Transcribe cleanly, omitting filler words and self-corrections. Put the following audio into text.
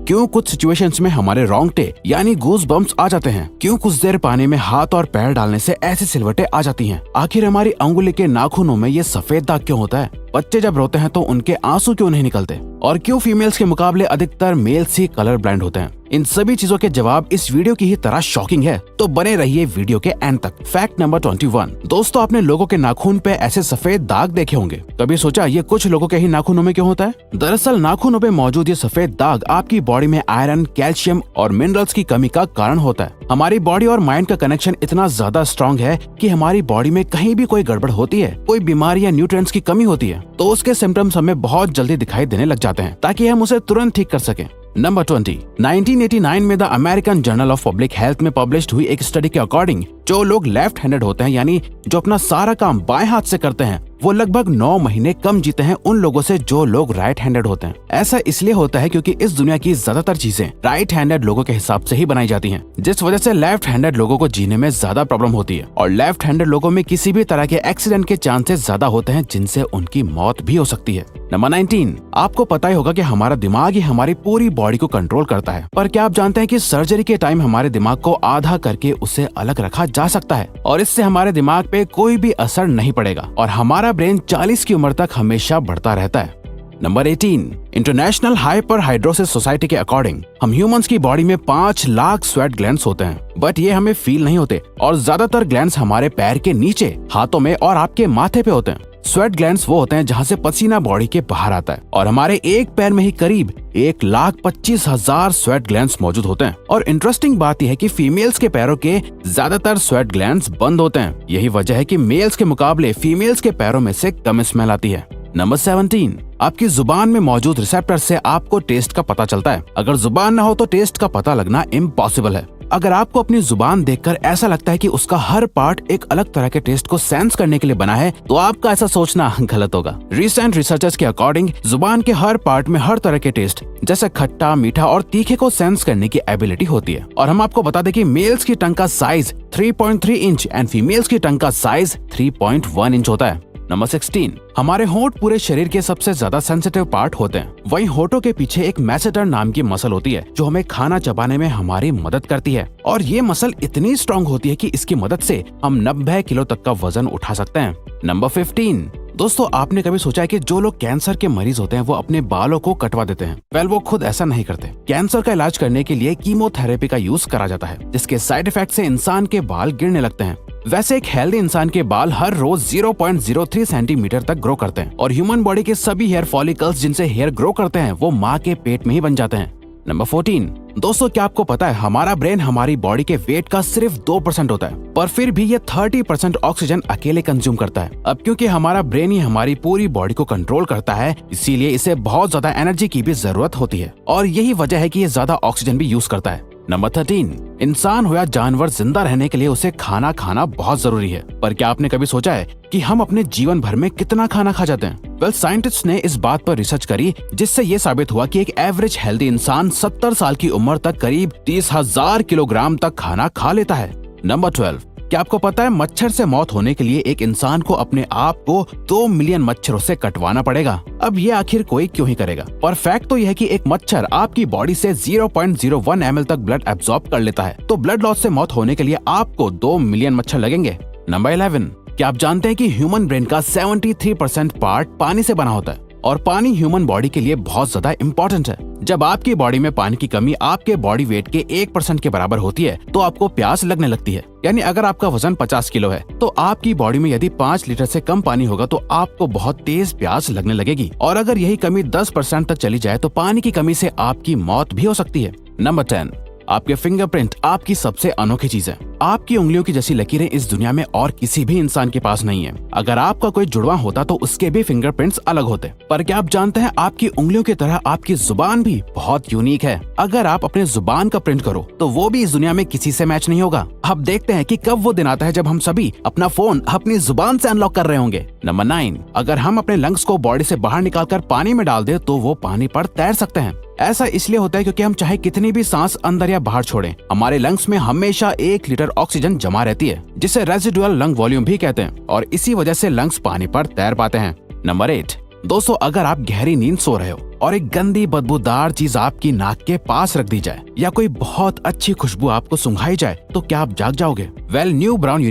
क्यों कुछ सिचुएशंस में हमारे रोंगटे यानी गूज बम्प्स आ जाते हैं, क्यों कुछ देर पानी में हाथ और पैर डालने से ऐसी सिलवटें आ जाती हैं, आखिर हमारी अंगुली के नाखूनों में ये सफेद दाग क्यों होता है, बच्चे जब रोते हैं तो उनके आंसू क्यों नहीं निकलते, और क्यों फीमेल्स के मुकाबले अधिकतर मेल्स ही कलर ब्लाइंड होते हैं। इन सभी चीजों के जवाब इस वीडियो की ही तरह शॉकिंग है, तो बने रहिए वीडियो के एंड तक। Fact number 21। दोस्तों, आपने लोगों के नाखून पे ऐसे सफेद दाग देखे होंगे। कभी सोचा ये कुछ लोगों के ही नाखूनों में क्यों होता है? दरअसल नाखूनों पे मौजूद ये सफेद दाग आपकी बॉडी में आयरन, कैल्शियम और मिनरल्स की कमी का कारण होता है। हमारी बॉडी और माइंड का कनेक्शन इतना ज्यादा स्ट्रॉन्ग है कि हमारी बॉडी में कहीं भी कोई गड़बड़ होती है, कोई बीमारी या न्यूट्रिएंट्स की कमी होती है, तो उसके सिम्टम्स हमें बहुत जल्दी दिखाई देने लग जाते हैं, ताकि हम उसे तुरंत ठीक कर सकें। नंबर 20। 1989 में the American journal of public health में पब्लिश्ड हुई एक स्टडी के अकॉर्डिंग जो लोग लेफ्ट हैंडेड होते हैं, यानी जो अपना सारा काम बाएं हाथ से करते हैं, वो लगभग 9 महीने कम जीते हैं उन लोगों से जो लोग राइट हैंडेड होते हैं। ऐसा इसलिए होता है क्योंकि इस दुनिया की ज्यादातर चीजें राइट हैंडेड लोगों के हिसाब से ही बनाई जाती हैं, जिस वजह से लेफ्ट हैंडेड लोगों को जीने में ज्यादा प्रॉब्लम होती है, और लेफ्ट हैंडेड लोगों में किसी भी तरह के एक्सीडेंट के चांसेस ज्यादा होते हैं, जिनसे उनकी मौत भी हो सकती है। नंबर 19। आपको पता ही होगा कि हमारा दिमाग ही हमारी पूरी बॉडी को कंट्रोल करता है, पर क्या आप जानते हैं कि सर्जरी के टाइम हमारे दिमाग को आधा करके उसे अलग रखा जा सकता है, और इससे हमारे दिमाग पे कोई भी असर नहीं पड़ेगा, और हमारा ब्रेन 40 की उम्र तक हमेशा बढ़ता रहता है। Number 18। International hyper hidrosis society के अकॉर्डिंग हम ह्यूमंस की बॉडी में 5 लाख स्वेट ग्लैंड्स होते हैं, बट ये हमें फील नहीं होते, और ज्यादातर ग्लैंड्स हमारे पैर के नीचे, हाथों में और आपके माथे पे होते हैं। स्वेट ग्लैंड्स वो होते हैं जहाँ से पसीना बॉडी के बाहर आता है, और हमारे एक पैर में ही करीब 1,25,000 स्वेट ग्लैंड्स मौजूद होते हैं। और इंटरेस्टिंग बात यह है कि फीमेल्स के पैरों के ज्यादातर स्वेट ग्लैंड्स बंद होते हैं। यही वजह है कि मेल्स के मुकाबले फीमेल्स के पैरों में से कम स्मेल आती है। नंबर 17। आपकी जुबान में मौजूद रिसेप्टर से आपको टेस्ट का पता चलता है। अगर जुबान न हो तो टेस्ट का पता लगना इम्पॉसिबल है। अगर आपको अपनी जुबान देखकर ऐसा लगता है कि उसका हर पार्ट एक अलग तरह के टेस्ट को सेंस करने के लिए बना है, तो आपका ऐसा सोचना गलत होगा। रिसेंट रिसर्चर्स के अकॉर्डिंग जुबान के हर पार्ट में हर तरह के टेस्ट जैसे खट्टा, मीठा और तीखे को सेंस करने की एबिलिटी होती है। और हम आपको बता दें कि मेल्स की टंग का साइज 3.3 इंच एंड फीमेल्स की टंग का साइज 3.1 इंच होता है। नंबर 16। हमारे होंठ पूरे शरीर के सबसे ज्यादा सेंसिटिव पार्ट होते हैं। वहीं होठों के पीछे एक मैसेटर नाम की मसल होती है जो हमें खाना चबाने में हमारी मदद करती है, और ये मसल इतनी स्ट्रॉन्ग होती है कि इसकी मदद से हम 90 किलो तक का वजन उठा सकते हैं। नंबर 15। दोस्तों, आपने कभी सोचा है कि जो लोग कैंसर के मरीज होते हैं वो अपने बालों को कटवा देते हैं? वेल, वो खुद ऐसा नहीं करते। कैंसर का इलाज करने के लिए कीमोथेरेपी का यूज करा जाता है, जिसके साइड इफेक्ट से इंसान के बाल गिरने लगते हैं। वैसे एक हेल्दी इंसान के बाल हर रोज 0.03 सेंटीमीटर तक ग्रो करते हैं, और ह्यूमन बॉडी के सभी हेयर फॉलिकल्स जिनसे हेयर ग्रो करते हैं वो माँ के पेट में ही बन जाते हैं। नंबर 14। दोस्तों, क्या आपको पता है हमारा ब्रेन हमारी बॉडी के वेट का सिर्फ 2% होता है, पर फिर भी ये 30% ऑक्सीजन अकेले कंज्यूम करता है। अब क्योंकि हमारा ब्रेन ही हमारी पूरी बॉडी को कंट्रोल करता है, इसीलिए इसे बहुत ज्यादा एनर्जी की भी जरूरत होती है, और यही वजह है कि ये ज्यादा ऑक्सीजन भी यूज करता है। नंबर 13। इंसान हो या जानवर, जिंदा रहने के लिए उसे खाना खाना बहुत जरूरी है, पर क्या आपने कभी सोचा है कि हम अपने जीवन भर में कितना खाना खा जाते हैं? वेल, साइंटिस्ट ने इस बात पर रिसर्च करी, जिससे ये साबित हुआ कि एक एवरेज हेल्दी इंसान 70 साल की उम्र तक करीब 30,000 किलोग्राम तक खाना खा लेता है। नंबर 12। क्या आपको पता है मच्छर से मौत होने के लिए एक इंसान को अपने आप को 2 मिलियन मच्छरों से कटवाना पड़ेगा? अब ये आखिर कोई क्यों ही करेगा? पर फैक्ट तो यह है कि एक मच्छर आपकी बॉडी से 0.01 ml तक ब्लड एब्सॉर्ब कर लेता है, तो ब्लड लॉस से मौत होने के लिए आपको 2 मिलियन मच्छर लगेंगे। नंबर 11। क्या आप जानते हैं कि ह्यूमन ब्रेन का 73% पार्ट पानी से बना होता है, और पानी ह्यूमन बॉडी के लिए बहुत ज्यादा इम्पोर्टेंट है। जब आपकी बॉडी में पानी की कमी आपके बॉडी वेट के 1% के बराबर होती है, तो आपको प्यास लगने लगती है। यानी अगर आपका वजन 50 किलो है, तो आपकी बॉडी में यदि 5 लीटर से कम पानी होगा तो आपको बहुत तेज प्यास लगने लगेगी, और अगर यही कमी 10% तक चली जाए तो पानी की कमी से आपकी मौत भी हो सकती है। नंबर 10। आपके फिंगरप्रिंट आपकी सबसे अनोखी चीज है। आपकी उंगलियों की जैसी लकीरें इस दुनिया में और किसी भी इंसान के पास नहीं है। अगर आपका कोई जुड़वा होता तो उसके भी फिंगरप्रिंट्स अलग होते। पर क्या आप जानते हैं आपकी उंगलियों की तरह आपकी जुबान भी बहुत यूनिक है। अगर आप अपने जुबान का प्रिंट करो तो वो भी इस दुनिया में किसी से मैच नहीं होगा। अब देखते हैं कि कब वो दिन आता है जब हम सभी अपना फोन अपनी जुबान से अनलॉक कर रहे होंगे। नंबर 9। अगर हम अपने लंग्स को बॉडी से बाहर निकालकर पानी में डाल दे तो वो पानी पर तैर सकते हैं। ऐसा इसलिए होता है क्योंकि हम चाहे कितनी भी सांस अंदर या बाहर छोड़ें, हमारे लंग्स में हमेशा 1 लीटर ऑक्सीजन जमा रहती है, जिसे रेजिडुअल लंग वॉल्यूम भी कहते हैं, और इसी वजह से लंग्स पानी पर तैर पाते हैं। नंबर 8। दोस्तों, अगर आप गहरी नींद सो रहे हो और एक गंदी बदबूदार चीज आपकी नाक के पास रख दी जाए या कोई बहुत अच्छी खुशबू आपको सुंघाई जाए तो क्या आप जाग जाओगे? Well, new brown